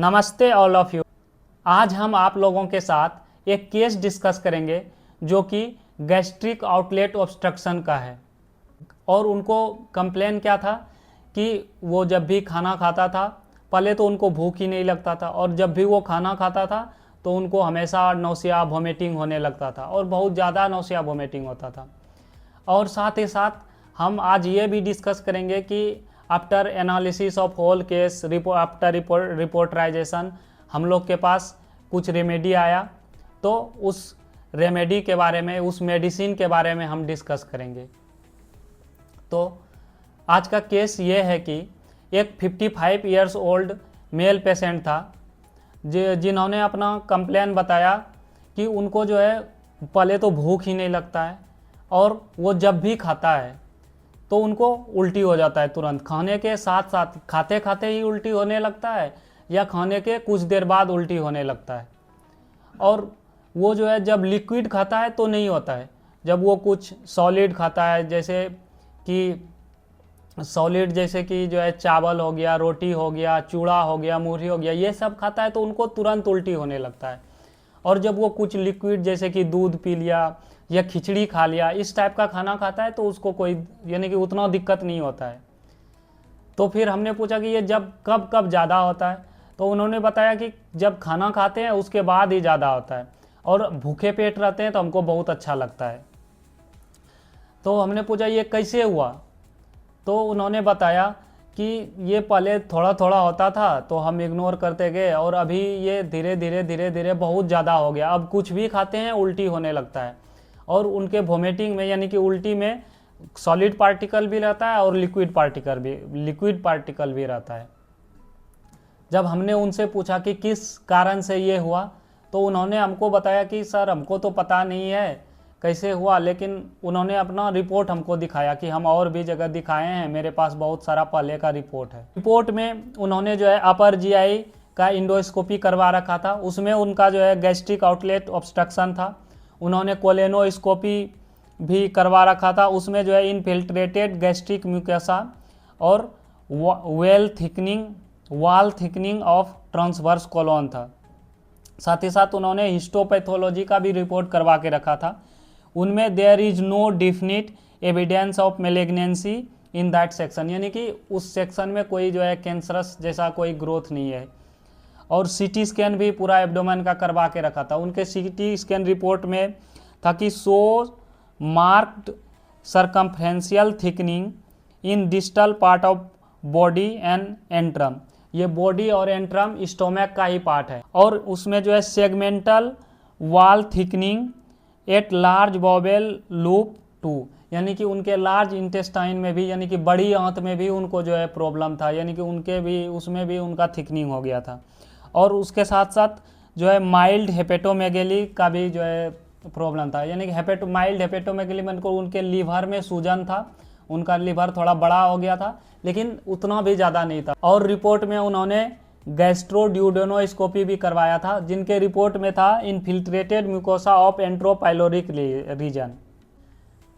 नमस्ते all of you. आज हम आप लोगों के साथ एक केस डिस्कस करेंगे जो कि गैस्ट्रिक आउटलेट ऑब्स्ट्रक्शन का है। और उनको कंप्लेन क्या था कि वो जब भी खाना खाता था, पहले तो उनको भूख ही नहीं लगता था, और जब भी वो खाना खाता था तो उनको हमेशा नौसिया वोमिटिंग होने लगता था और बहुत ज़्यादा नौसिया वोमिटिंग होता था। और साथ ही साथ हम आज ये भी डिस्कस करेंगे कि after analysis of whole case after reporterisation हम लोग के पास कुछ रेमेडी आया, तो उस रेमेडी के बारे में, उस मेडिसिन के बारे में हम डिस्कस करेंगे। तो आज का केस ये है कि एक 55 इयर्स ओल्ड मेल पेशेंट था जिन्होंने अपना कंप्लेन बताया कि उनको जो है पहले तो भूख ही नहीं लगता है, और वो जब भी खाता है तो उनको उल्टी हो जाता है तुरंत। खाने के साथ साथ खाते खाते ही उल्टी होने लगता है या खाने के कुछ देर बाद उल्टी होने लगता है। और वो जो है जब लिक्विड खाता है तो नहीं होता है, जब वो कुछ सॉलिड खाता है, जैसे कि जो है चावल हो गया, रोटी हो गया, चूड़ा हो गया, मूढ़ी हो गया, ये सब खाता है तो उनको तुरंत उल्टी होने लगता है। और जब वो कुछ लिक्विड जैसे कि दूध पी लिया या खिचड़ी खा लिया, इस टाइप का खाना खाता है तो उसको कोई यानी कि उतना दिक्कत नहीं होता है। तो फिर हमने पूछा कि ये जब कब कब ज़्यादा होता है, तो उन्होंने बताया कि जब खाना खाते हैं उसके बाद ही ज़्यादा होता है, और भूखे पेट रहते हैं तो हमको बहुत अच्छा लगता है। तो हमने पूछा ये कैसे हुआ, तो उन्होंने बताया कि ये पहले थोड़ा थोड़ा होता था तो हम इग्नोर करते गए, और अभी ये धीरे धीरे बहुत ज़्यादा हो गया। अब कुछ भी खाते हैं उल्टी होने लगता है, और उनके वोमिटिंग में यानी कि उल्टी में सॉलिड पार्टिकल भी रहता है और लिक्विड पार्टिकल भी रहता है। जब हमने उनसे पूछा कि किस कारण से ये हुआ, तो उन्होंने हमको बताया कि सर हमको तो पता नहीं है कैसे हुआ, लेकिन उन्होंने अपना रिपोर्ट हमको दिखाया कि हम और भी जगह दिखाए हैं, मेरे पास बहुत सारा पहले का रिपोर्ट है। रिपोर्ट में उन्होंने जो है अपर जीआई का इंडोस्कोपी करवा रखा था, उसमें उनका जो है गैस्ट्रिक आउटलेट ऑब्स्ट्रक्शन था। उन्होंने कोलेनोस्कोपी भी करवा रखा था, उसमें जो है इनफिल्ट्रेटेड गैस्ट्रिक म्यूकोसा और वाल थिकनिंग ऑफ ट्रांसवर्स कोलोन था। साथ ही साथ उन्होंने हिस्टोपैथोलॉजी का भी रिपोर्ट करवा के रखा था। उनमें there is no definite evidence of malignancy in that section, यानी कि उस सेक्शन में कोई जो है कैंसरस जैसा कोई ग्रोथ नहीं है। और सीटी स्कैन भी पूरा एब्डोमेन का करवा के रखा था। उनके सीटी स्कैन रिपोर्ट में था कि so marked circumferential thickening in distal part of body and antrum, ये बॉडी और एंट्रम स्टोमक का ही पार्ट है। और उसमें जो है segmental wall thickening at large bowel loop 2, यानी कि उनके लार्ज इंटेस्टाइन में भी यानी कि बड़ी आंत में भी उनको जो है प्रॉब्लम था, यानी कि उनके भी उसमें भी उनका थिकनिंग हो गया था। और उसके साथ साथ जो है माइल्ड हेपेटोमेगेली का भी जो है प्रॉब्लम था, यानी कि माइल्ड हेपेटोमेगेली में उनके लीवर में सूजन था, उनका लीवर थोड़ा बड़ा हो गया था लेकिन उतना भी ज़्यादा नहीं था। और रिपोर्ट में उन्होंने गैस्ट्रोड्यूडेनोस्कोपी भी करवाया था, जिनके रिपोर्ट में था infiltrated mucosa of antropyloric region.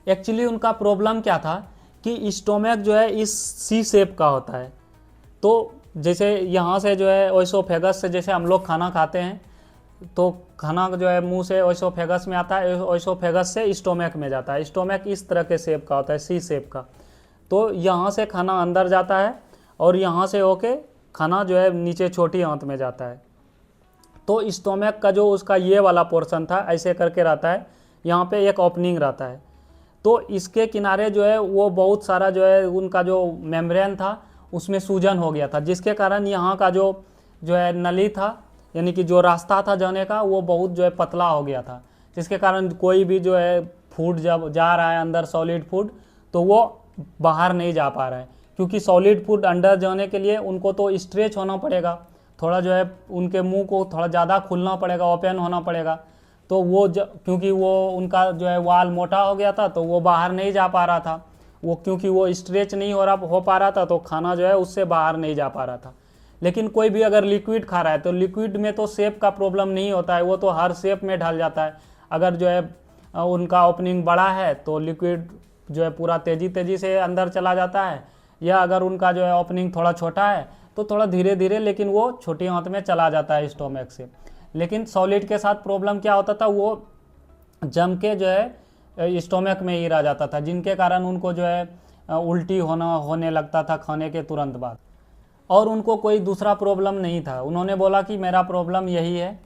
Actually उनका प्रॉब्लम क्या था कि स्टोमक जो है इस सी शेप का होता है, तो जैसे यहाँ से जो है ओइसोफेगस से जैसे हम लोग खाना खाते हैं तो खाना जो है मुंह से ओइसोफेगस में आता है, ओइसोफेगस से स्टोमक में जाता है। स्टोमक इस तरह के शेप का होता है, सी शेप का। तो यहाँ से खाना अंदर जाता है और यहाँ से होके खाना जो है नीचे छोटी आंत में जाता है। तो स्टोमक का जो उसका ये वाला पोर्शन था ऐसे करके रहता है, यहाँ पे एक ओपनिंग रहता है। तो इसके किनारे जो है वो बहुत सारा जो है उनका जो मेम्ब्रेन था उसमें सूजन हो गया था, जिसके कारण यहाँ का जो है नली था, यानी कि जो रास्ता था जाने का, वो बहुत जो है पतला हो गया था, जिसके कारण कोई भी जो है फूड जब जा रहा है अंदर, सॉलिड फूड, तो वो बाहर नहीं जा पा रहा है। क्योंकि सॉलिड फूड अंदर जाने के लिए उनको तो स्ट्रेच होना पड़ेगा, थोड़ा जो है उनके मुंह को थोड़ा ज़्यादा खुलना पड़ेगा, ओपन होना पड़ेगा। तो वो क्योंकि वो उनका जो है वाल मोटा हो गया था तो वो बाहर नहीं जा पा रहा था, वो क्योंकि वो स्ट्रेच नहीं हो पा रहा था, तो खाना जो है उससे बाहर नहीं जा पा रहा था। लेकिन कोई भी अगर लिक्विड खा रहा है तो लिक्विड में तो शेप का प्रॉब्लम नहीं होता है, वो तो हर शेप में ढल जाता है। अगर जो है उनका ओपनिंग बड़ा है तो लिक्विड जो है पूरा तेज़ी से अंदर चला जाता है, या अगर उनका जो है ओपनिंग थोड़ा छोटा है तो थोड़ा धीरे धीरे लेकिन वो छोटी आंत में चला जाता है स्टोमक से। लेकिन सॉलिड के साथ प्रॉब्लम क्या होता था, वो जम के जो है स्टोमक में ही रह जाता था, जिनके कारण उनको जो है उल्टी होने लगता था खाने के तुरंत बाद। और उनको कोई दूसरा प्रॉब्लम नहीं था, उन्होंने बोला कि मेरा प्रॉब्लम यही है।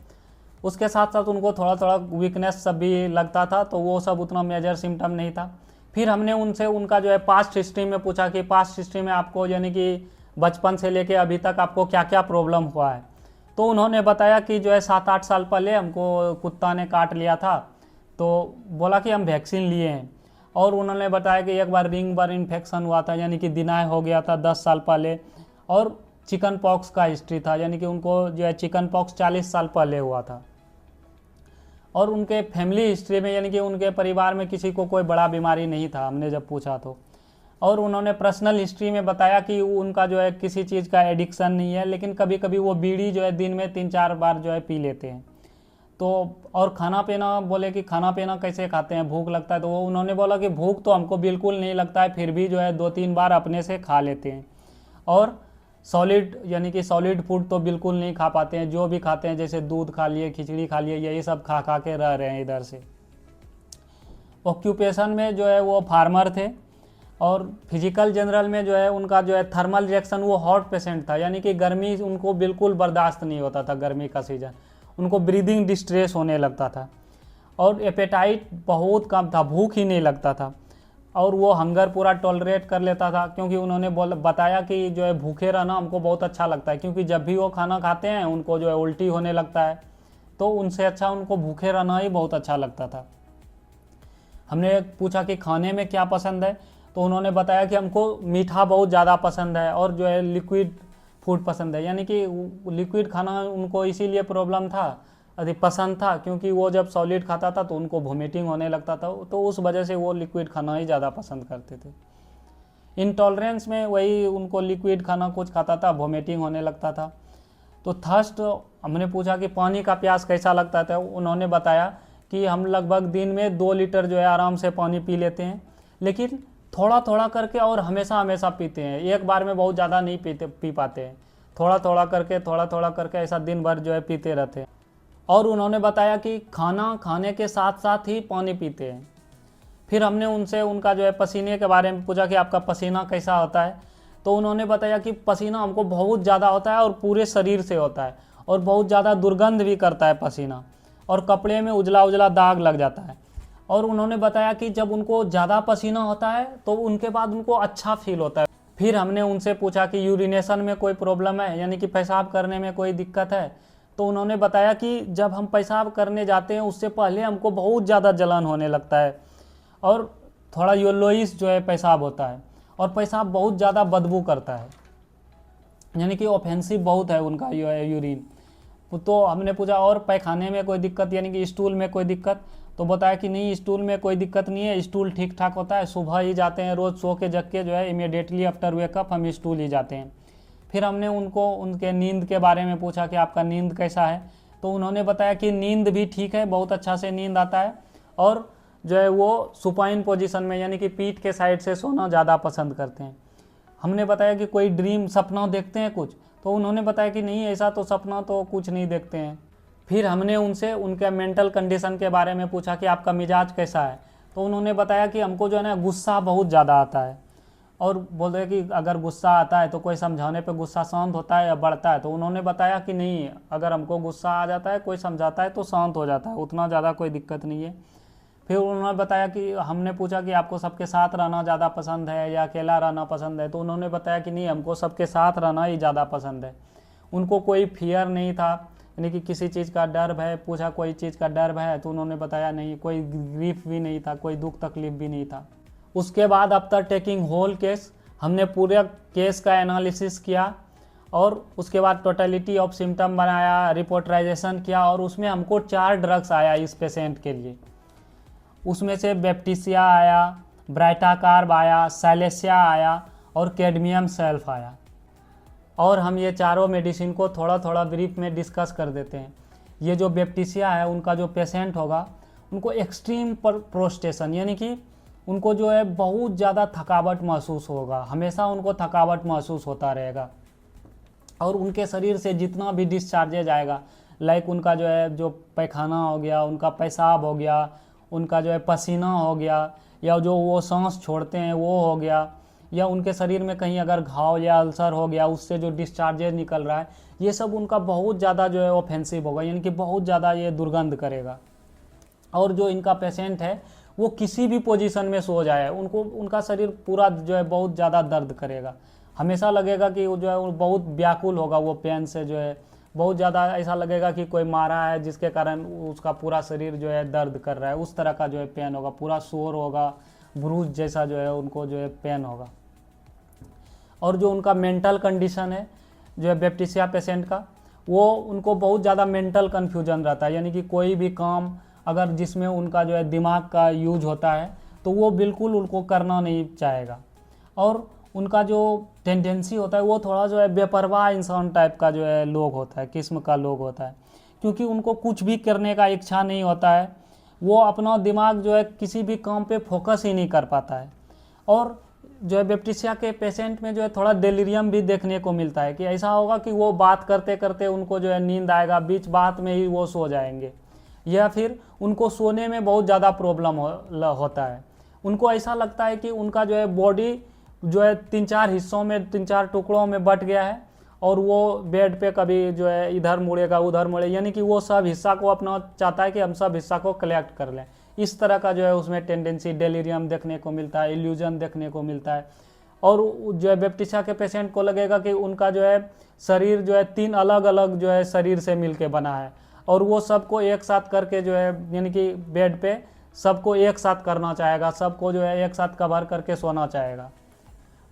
उसके साथ साथ उनको थोड़ा थोड़ा वीकनेस सब भी लगता था, तो वो सब उतना मेजर सिम्टम नहीं था। फिर हमने उनसे उनका जो है पास्ट हिस्ट्री में पूछा कि पास्ट हिस्ट्री में आपको यानी कि बचपन से लेके अभी तक आपको क्या क्या प्रॉब्लम हुआ है। तो उन्होंने बताया कि जो है 7-8 साल पहले हमको कुत्ता ने काट लिया था, तो बोला कि हम वैक्सीन लिए हैं। और उन्होंने बताया कि एक बार रिंग बर्न इन्फेक्शन हुआ था, यानी कि दिनाय हो गया था 10 साल पहले। और चिकन पॉक्स का हिस्ट्री था, यानी कि उनको जो है चिकन पॉक्स 40 साल पहले हुआ था। और उनके फैमिली हिस्ट्री में यानी कि उनके परिवार में किसी को कोई बड़ा बीमारी नहीं था, हमने जब पूछा तो। और उन्होंने पर्सनल हिस्ट्री में बताया कि उनका जो है किसी चीज़ का एडिक्शन नहीं है, लेकिन कभी कभी वो बीड़ी जो है दिन में 3-4 बार जो है पी लेते हैं। तो और खाना पीना, बोले कि खाना पीना कैसे खाते हैं, भूख लगता है? तो वो उन्होंने बोला कि भूख तो हमको बिल्कुल नहीं लगता है, फिर भी जो है 2-3 बार अपने से खा लेते हैं। और सॉलिड यानी कि सॉलिड फूड तो बिल्कुल नहीं खा पाते हैं, जो भी खाते हैं जैसे दूध खा लिए, खिचड़ी खा लिए, यही सब खा खा के रह रहे हैं इधर से। ऑक्यूपेशन में जो है वो फार्मर थे। और फिजिकल जनरल में जो है उनका जो है थर्मल रिएक्शन, वो हॉट पेशेंट था, यानी कि गर्मी उनको बिल्कुल बर्दाश्त नहीं होता था, गर्मी का सीजन उनको ब्रीदिंग डिस्ट्रेस होने लगता था। और एपेटाइट बहुत कम था, भूख ही नहीं लगता था। और वो हंगर पूरा टॉलरेट कर लेता था, क्योंकि उन्होंने बताया कि जो है भूखे रहना हमको बहुत अच्छा लगता है, क्योंकि जब भी वो खाना खाते हैं उनको जो है उल्टी होने लगता है, तो उनसे अच्छा उनको भूखे रहना ही बहुत अच्छा लगता था। हमने पूछा कि खाने में क्या पसंद है, तो उन्होंने बताया कि हमको मीठा बहुत ज़्यादा पसंद है और जो है लिक्विड फूड पसंद है, यानी कि लिक्विड खाना उनको इसीलिए प्रॉब्लम था, अधिक पसंद था, क्योंकि वो जब सॉलिड खाता था तो उनको वोमिटिंग होने लगता था, तो उस वजह से वो लिक्विड खाना ही ज़्यादा पसंद करते थे। इंटॉलरेंस में वही उनको लिक्विड खाना कुछ खाता था, वोमिटिंग होने लगता था। तो थर्स्ट, हमने पूछा कि पानी का प्यास कैसा लगता था, उन्होंने बताया कि हम लगभग दिन में 2 लीटर जो है आराम से पानी पी लेते हैं, लेकिन थोड़ा थोड़ा करके और हमेशा हमेशा पीते हैं, एक बार में बहुत ज़्यादा नहीं पी पाते हैं, थोड़ा थोड़ा करके ऐसा दिन भर जो है पीते रहते हैं। और उन्होंने बताया कि खाना खाने के साथ साथ ही पानी पीते हैं। फिर हमने उनसे उनका जो है पसीने के बारे में पूछा कि आपका पसीना कैसा होता है, तो उन्होंने बताया कि पसीना हमको बहुत ज़्यादा होता है और पूरे शरीर से होता है, और बहुत ज़्यादा दुर्गंध भी करता है पसीना, और कपड़े में उजला उजला दाग लग जाता है। और उन्होंने बताया कि जब उनको ज़्यादा पसीना होता है तो उनके बाद उनको अच्छा फील होता है। फिर हमने उनसे पूछा कि यूरिनेशन में कोई प्रॉब्लम है, यानी कि पेशाब करने में कोई दिक्कत है, तो उन्होंने बताया कि जब हम पेशाब करने जाते हैं उससे पहले हमको बहुत ज़्यादा जलन होने लगता है, और थोड़ा येलोइश जो है पेशाब होता है, और पेशाब बहुत ज़्यादा बदबू करता है, यानी कि ऑफेंसिव बहुत है उनका यूरिन। तो हमने पूछा और पैखाने में कोई दिक्कत, यानी कि स्टूल में कोई दिक्कत, तो बताया कि नहीं, स्टूल में कोई दिक्कत नहीं है, स्टूल ठीक ठाक होता है, सुबह ही जाते हैं, रोज़ सो के जग के जो है इमीडिएटली आफ्टर वेकअप हम स्टूल ही जाते हैं। फिर हमने उनको उनके नींद के बारे में पूछा कि आपका नींद कैसा है, तो उन्होंने बताया कि नींद भी ठीक है, बहुत अच्छा से नींद आता है, और जो है वो सुपाइन पोजीशन में, यानी कि पीठ के साइड से सोना ज़्यादा पसंद करते हैं। हमने बताया कि कोई ड्रीम सपना देखते हैं कुछ, तो उन्होंने बताया कि नहीं, ऐसा तो सपना तो कुछ नहीं देखते हैं। फिर हमने उनसे उनके मेंटल कंडीशन के बारे में पूछा कि आपका मिजाज कैसा है, तो उन्होंने बताया कि हमको जो है ना गुस्सा बहुत ज़्यादा आता है, और बोल रहे कि अगर गुस्सा आता है तो कोई समझाने पे गुस्सा शांत होता है या बढ़ता है, तो उन्होंने बताया कि नहीं, अगर हमको गुस्सा आ जाता है, कोई समझाता है तो शांत हो जाता है, उतना ज़्यादा कोई दिक्कत नहीं है। फिर उन्होंने बताया कि हमने पूछा कि आपको सबके साथ रहना ज़्यादा पसंद है या अकेला रहना पसंद है, तो उन्होंने बताया कि नहीं, हमको सबके साथ रहना ही ज़्यादा पसंद है। उनको कोई फियर नहीं था, यानी कि किसी चीज़ का डर भय, पूछा कोई चीज़ का डर भय है, तो उन्होंने बताया नहीं, कोई ग्रीफ भी नहीं था, कोई दुख तकलीफ भी नहीं था। उसके बाद आफ्टर टेकिंग होल केस, हमने पूरे केस का एनालिसिस किया, और उसके बाद टोटलिटी ऑफ सिम्टम बनाया, रिपोर्टराइजेशन किया, और उसमें हमको 4 ड्रग्स आया इस पेशेंट के लिए। उसमें से बेप्टिसिया आया, ब्राइटाकार्ब आया, साइलेसिया आया, और कैडमियम सल्फ आया। और हम ये चारों मेडिसिन को थोड़ा थोड़ा ब्रीफ में डिस्कस कर देते हैं। ये जो बेप्टिसिया है, उनका जो पेशेंट होगा उनको एक्सट्रीम प्रोस्टेशन, यानी कि उनको जो है बहुत ज़्यादा थकावट महसूस होगा, हमेशा उनको थकावट महसूस होता रहेगा। और उनके शरीर से जितना भी डिस्चार्जेज आएगा, लाइक उनका जो है जो पैखाना हो गया, उनका पेशाब हो गया, उनका जो है पसीना हो गया, या जो वो सांस छोड़ते हैं वो हो गया, या उनके शरीर में कहीं अगर घाव या अल्सर हो गया उससे जो डिस्चार्जेज निकल रहा है, ये सब उनका बहुत ज़्यादा जो है ऑफेंसिव होगा, यानी कि बहुत ज़्यादा ये दुर्गंध करेगा। और जो इनका पेशेंट है वो किसी भी पोजीशन में सो जाए, उनको उनका शरीर पूरा जो है बहुत ज़्यादा दर्द करेगा, हमेशा लगेगा कि वो जो है वो बहुत व्याकुल होगा, वो पेन से जो है बहुत ज़्यादा ऐसा लगेगा कि कोई मारा है जिसके कारण उसका पूरा शरीर जो है दर्द कर रहा है, उस तरह का जो है पेन होगा, पूरा शोर होगा, ब्रूज जैसा जो है उनको जो है पेन होगा। और जो उनका मेंटल कंडीशन है जो है बैप्टिसिया पेशेंट का, वो उनको बहुत ज़्यादा मेंटल कन्फ्यूजन रहता है, यानी कि कोई भी काम अगर जिसमें उनका जो है दिमाग का यूज होता है तो वो बिल्कुल उनको करना नहीं चाहेगा। और उनका जो टेंडेंसी होता है वो थोड़ा जो है बेपरवाह इंसान टाइप का जो है लोग होता है, किस्म का लोग होता है, क्योंकि उनको कुछ भी करने का इच्छा नहीं होता है, वो अपना दिमाग जो है किसी भी काम पे फोकस ही नहीं कर पाता है। और जो है बैप्टिसिया के पेशेंट में जो है थोड़ा डेलीरियम भी देखने को मिलता है, कि ऐसा होगा कि वो बात करते करते उनको जो है नींद आएगा, बीच बात में ही वो सो जाएंगे, या फिर उनको सोने में बहुत ज़्यादा प्रॉब्लम होता है। उनको ऐसा लगता है कि उनका जो है बॉडी जो है 3-4 हिस्सों में, 3-4 टुकड़ों में बट गया है, और वो बेड पे कभी जो है इधर मुड़ेगा उधर मुड़े, यानी कि वो सब हिस्सा को अपना चाहता है कि हम सब हिस्सा को कलेक्ट कर लें। इस तरह का जो है उसमें टेंडेंसी, डेलीरियम देखने को मिलता है, इल्यूजन देखने को मिलता है। और जो है बैप्टिसिया के पेशेंट को लगेगा कि उनका जो है शरीर जो है 3 अलग अलग जो है शरीर से मिलके बना है, और वो सबको एक साथ करके जो है यानी कि बेड पे सबको एक साथ करना चाहेगा, सबको जो है एक साथ कवर करके सोना चाहेगा।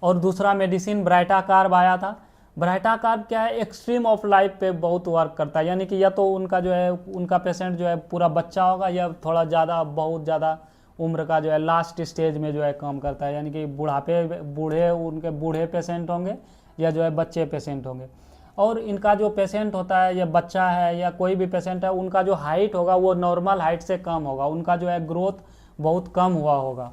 और दूसरा मेडिसिन ब्राइटा कार्ब आया था। ब्राइटा कार्ब क्या है, एक्सट्रीम ऑफ लाइफ पे बहुत वर्क करता है, यानी कि या तो उनका जो है उनका पेशेंट जो है पूरा बच्चा होगा, या थोड़ा ज़्यादा बहुत ज़्यादा उम्र का जो है लास्ट स्टेज में जो है काम करता है, यानी कि उनके बूढ़े पेशेंट होंगे या जो है बच्चे पेशेंट होंगे। और इनका जो पेशेंट होता है, या बच्चा है या कोई भी पेशेंट है, उनका जो हाइट होगा वो नॉर्मल हाइट से कम होगा, उनका जो है ग्रोथ बहुत कम हुआ होगा,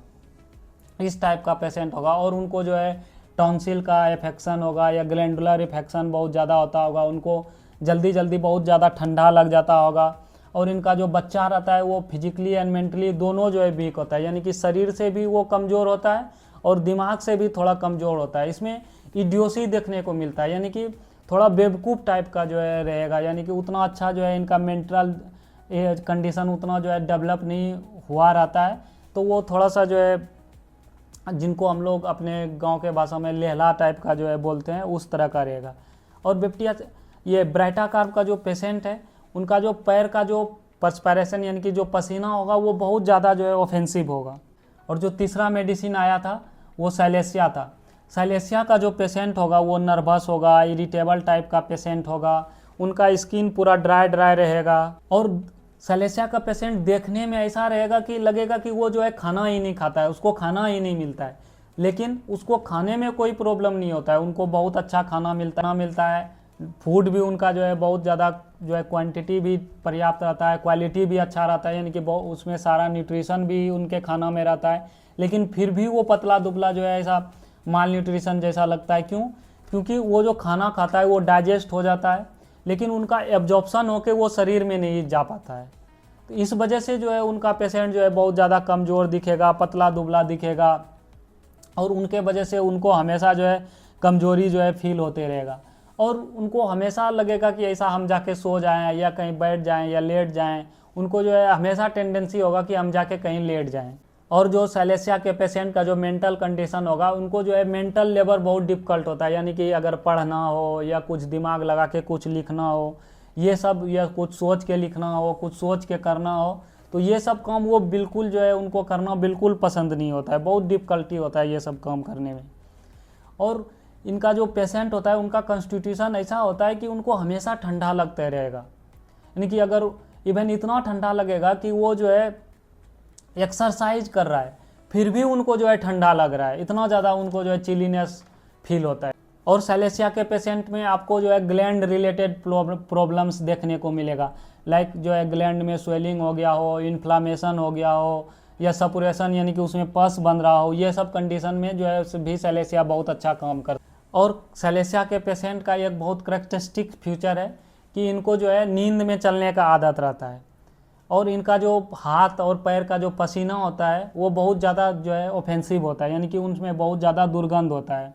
इस टाइप का पेशेंट होगा। और उनको जो है टॉन्सिल का इन्फेक्शन होगा या ग्लैंडुलर इन्फेक्शन बहुत ज़्यादा होता होगा, उनको जल्दी जल्दी बहुत ज़्यादा ठंडा लग जाता होगा। और इनका जो बच्चा रहता है वो फिजिकली एंड मेंटली दोनों जो है वीक होता है, यानी कि शरीर से भी वो कमज़ोर होता है और दिमाग से भी थोड़ा कमज़ोर होता है। इसमें इडियोसी देखने को मिलता है, यानी कि थोड़ा बेवकूफ़ टाइप का जो है रहेगा, यानी कि उतना अच्छा जो है इनका मेंटल कंडीशन उतना जो है डेवलप नहीं हुआ रहता है, तो वो थोड़ा सा जो है जिनको हम लोग अपने गांव के भाषा में लेहला टाइप का जो है बोलते हैं, उस तरह का रहेगा। और ये ब्राइटा कार्ब का जो पेशेंट है, उनका जो पैर का जो पर्सपायरेशन यानी कि जो पसीना होगा वो बहुत ज़्यादा जो है ऑफेंसिव होगा। और जो तीसरा मेडिसिन आया था वो साइलेसिया था। साइलेसिया का जो पेशेंट होगा वो नर्वस होगा, इरिटेबल टाइप का पेशेंट होगा, उनका स्किन पूरा ड्राई रहेगा। और साइलेसिया का पेशेंट देखने में ऐसा रहेगा कि लगेगा कि वो जो है खाना ही नहीं खाता है, उसको खाना ही नहीं मिलता है, लेकिन उसको खाने में कोई प्रॉब्लम नहीं होता है, उनको बहुत अच्छा खाना मिलता है। फूड भी उनका जो है बहुत ज़्यादा जो है क्वांटिटी भी पर्याप्त रहता है, क्वालिटी भी अच्छा रहता है, यानी कि उसमें सारा न्यूट्रिशन भी उनके खाना में रहता है, लेकिन फिर भी वो पतला दुबला जो है ऐसा माल न्यूट्रिशन जैसा लगता है। क्यों? क्योंकि वो जो खाना खाता है वो डाइजेस्ट हो जाता है, लेकिन उनका एब्जॉर्प्शन होकर वो शरीर में नहीं जा पाता है। तो इस वजह से जो है उनका पेशेंट जो है बहुत ज़्यादा कमज़ोर दिखेगा, पतला दुबला दिखेगा, और उनके वजह से उनको हमेशा जो है कमज़ोरी जो है फील होते रहेगा, और उनको हमेशा लगेगा कि ऐसा हम जाके सो जाएं या कहीं बैठ जाएं या लेट जाएं, उनको जो है हमेशा टेंडेंसी होगा कि हम जाके कहीं लेट जाएं। और जो साइलेसिया के पेशेंट का जो मेंटल कंडीशन होगा, उनको जो है मेंटल लेबर बहुत डिफ़िकल्ट होता है, यानी कि अगर पढ़ना हो या कुछ दिमाग लगा के कुछ लिखना हो, ये सब, या कुछ सोच के लिखना हो, कुछ सोच के करना हो, तो ये सब काम वो बिल्कुल जो है उनको करना बिल्कुल पसंद नहीं होता है, बहुत डिफ़िकल्टी होता है ये सब काम करने में। और इनका जो पेशेंट होता है उनका कॉन्स्टिट्यूशन ऐसा होता है कि उनको हमेशा ठंडा लगता रहेगा, यानी कि अगर इवन इतना ठंडा लगेगा कि वो जो है एक्सरसाइज कर रहा है फिर भी उनको जो है ठंडा लग रहा है, इतना ज़्यादा उनको जो है चिलीनेस फील होता है। और साइलेसिया के पेशेंट में आपको जो है ग्लैंड रिलेटेड प्रॉब्लम्स देखने को मिलेगा, लाइक जो है ग्लैंड में स्वेलिंग हो गया हो, इन्फ्लामेशन हो गया हो, या सपुरेशन यानी कि उसमें पस बन रहा हो, ये सब कंडीशन में जो है भी साइलेसिया बहुत अच्छा काम कर। और सैलेसिया के पेशेंट का एक बहुत करेक्टरिस्टिक फीचर है कि इनको जो है नींद में चलने का आदत रहता है, और इनका जो हाथ और पैर का जो पसीना होता है वो बहुत ज़्यादा जो है ऑफेंसिव होता है, यानी कि उनमें बहुत ज़्यादा दुर्गंध होता है।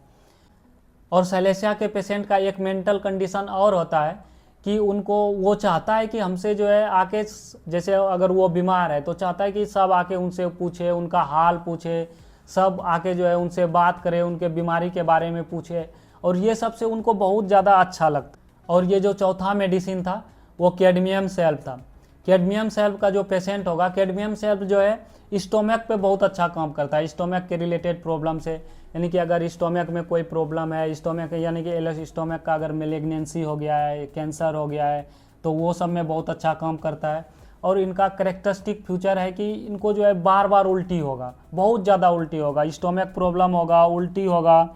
और सैलेसिया के पेशेंट का एक मेंटल कंडीशन और होता है कि उनको वो चाहता है कि हमसे जो है आके, जैसे अगर वो बीमार है तो चाहता है कि सब आके उनसे पूछे, उनका हाल पूछे, सब आके जो है उनसे बात करे, उनके बीमारी के बारे में पूछे, और ये सबसे उनको बहुत ज़्यादा अच्छा लगता है। और ये जो चौथा मेडिसिन था वो कैडमियम सैल्व था। कैडमियम सैल्व का जो पेशेंट होगा, कैडमियम सैल्व जो है स्टोमक पे बहुत अच्छा काम करता है, स्टोमक के रिलेटेड प्रॉब्लम से, यानी कि अगर स्टोमक में कोई प्रॉब्लम है, स्टोमक यानी कि स्टोमक का अगर मेलिग्नेंसी हो गया है, कैंसर हो गया है, तो वो सब में बहुत अच्छा काम करता है। और इनका करेक्टरिस्टिक फ्यूचर है कि इनको जो है बार बार उल्टी होगा, बहुत ज़्यादा उल्टी होगा, स्टोमक प्रॉब्लम होगा, उल्टी होगा,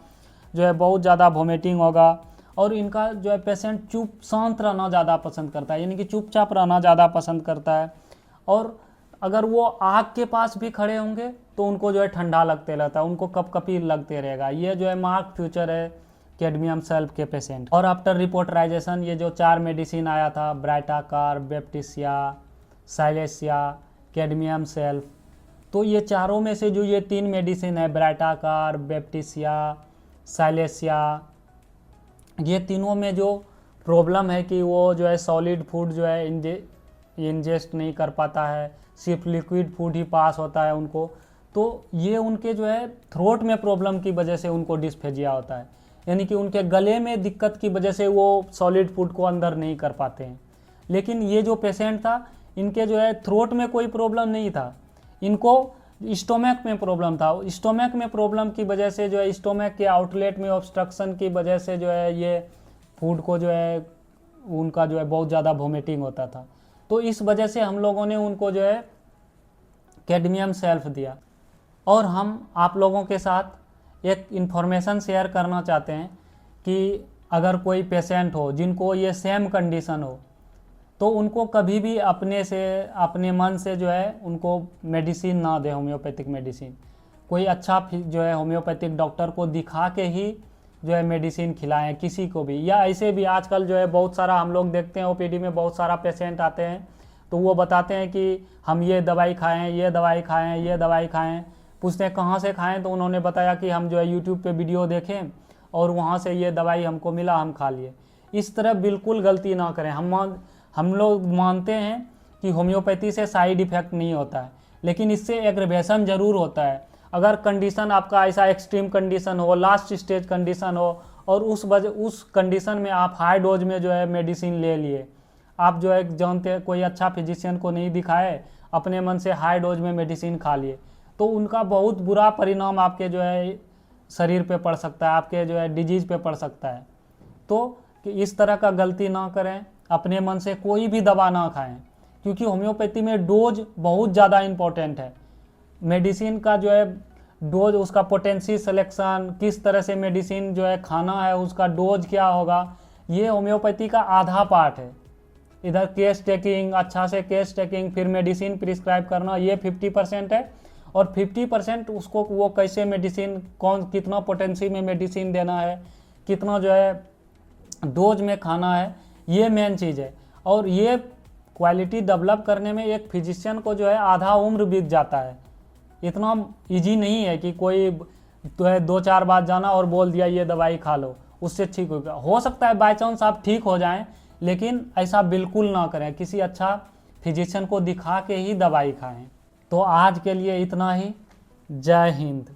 जो है बहुत ज़्यादा वोमिटिंग होगा। और इनका जो है पेशेंट चुप शांत रहना ज़्यादा पसंद करता है, यानी कि चुपचाप रहना ज़्यादा पसंद करता है। और अगर वो आग के पास भी खड़े होंगे तो उनको जो है ठंडा लगते रहता है, उनको कपकपी लगते रहेगा। ये जो है मार्क फ्यूचर है कैडमियम सैल्व के पेशेंट। और आफ्टर रिपोर्टराइजेशन ये जो 4 मेडिसिन आया था, ब्राइटाकार, बेप्टिसिया, साइलेसिया, कैडमियम सैल्व, तो ये चारों में से जो ये 3 मेडिसिन है, ब्राइटाकार, बेप्टिसिया, साइलेसिया, ये तीनों में जो प्रॉब्लम है कि वो जो है सॉलिड फूड जो है इंजेस्ट नहीं कर पाता है, सिर्फ लिक्विड फूड ही पास होता है उनको, तो ये उनके जो है थ्रोट में प्रॉब्लम की वजह से उनको डिस्फेजिया होता है, यानी कि उनके गले में दिक्कत की वजह से वो सॉलिड फूड को अंदर नहीं कर पाते हैं। लेकिन ये जो पेशेंट था, इनके जो है थ्रोट में कोई प्रॉब्लम नहीं था, इनको स्टोमक में प्रॉब्लम था। स्टोमक में प्रॉब्लम की वजह से जो है स्टोमक के आउटलेट में ऑब्स्ट्रक्शन की वजह से जो है ये फूड को जो है उनका जो है बहुत ज़्यादा वोमिटिंग होता था। तो इस वजह से हम लोगों ने उनको जो है कैडमियम सैल्व दिया। और हम आप लोगों के साथ एक इन्फॉर्मेशन शेयर करना चाहते हैं कि अगर कोई पेशेंट हो जिनको ये सेम कंडीशन हो, तो उनको कभी भी अपने मन से जो है उनको मेडिसिन ना दे, होम्योपैथिक मेडिसिन। कोई अच्छा जो है होम्योपैथिक डॉक्टर को दिखा के ही जो है मेडिसिन खिलाएं किसी को भी। या ऐसे भी आजकल जो है बहुत सारा हम लोग देखते हैं ओपीडी में बहुत सारा पेशेंट आते हैं, तो वो बताते हैं कि हम ये दवाई खाएं, ये दवाई खाएं, ये दवाई खाएं। पूछते हैं कहाँ से खाएं, तो उन्होंने बताया कि हम जो है यूट्यूब पे वीडियो देखें और वहाँ से ये दवाई हमको मिला, हम खा लिए। इस तरह बिल्कुल गलती ना करें। हम लोग मानते हैं कि होम्योपैथी से साइड इफ़ेक्ट नहीं होता है, लेकिन इससे एग्रेवेशन ज़रूर होता है। अगर कंडीशन आपका ऐसा एक्सट्रीम कंडीशन हो, लास्ट स्टेज कंडीशन हो, और उस कंडीशन में आप हाई डोज में जो है मेडिसिन ले लिए, आप जो है जानते हैं कोई अच्छा फिजिशियन को नहीं दिखाए, अपने मन से हाई डोज में मेडिसिन खा लिए, तो उनका बहुत बुरा परिणाम आपके जो है शरीर पे पड़ सकता है, आपके जो है डिजीज़ पे पड़ सकता है। तो कि इस तरह का गलती ना करें, अपने मन से कोई भी दवा ना खाएं, क्योंकि होम्योपैथी में डोज बहुत ज़्यादा इम्पोर्टेंट है। मेडिसिन का जो है डोज, उसका पोटेंसी सिलेक्शन, किस तरह से मेडिसिन जो है खाना है, उसका डोज क्या होगा, ये होम्योपैथी का आधा पार्ट है। इधर केस टेकिंग, अच्छा से केस टेकिंग, फिर मेडिसिन प्रिस्क्राइब करना, ये 50% है। और 50% उसको वो कैसे मेडिसिन, कितना पोटेंसी में मेडिसिन देना है, कितना जो है डोज में खाना है, ये मेन चीज़ है। और ये क्वालिटी डेवलप करने में एक फिजिशियन को जो है आधा उम्र बीत जाता है। इतना इजी नहीं है कि कोई तो है 2-4 बार जाना और बोल दिया ये दवाई खा लो, उससे ठीक होगा। हो सकता है बाय चांस आप ठीक हो जाएं, लेकिन ऐसा बिल्कुल ना करें, किसी अच्छा फिजिशियन को दिखा के ही दवाई खाएं। तो आज के लिए इतना ही। जय हिंद।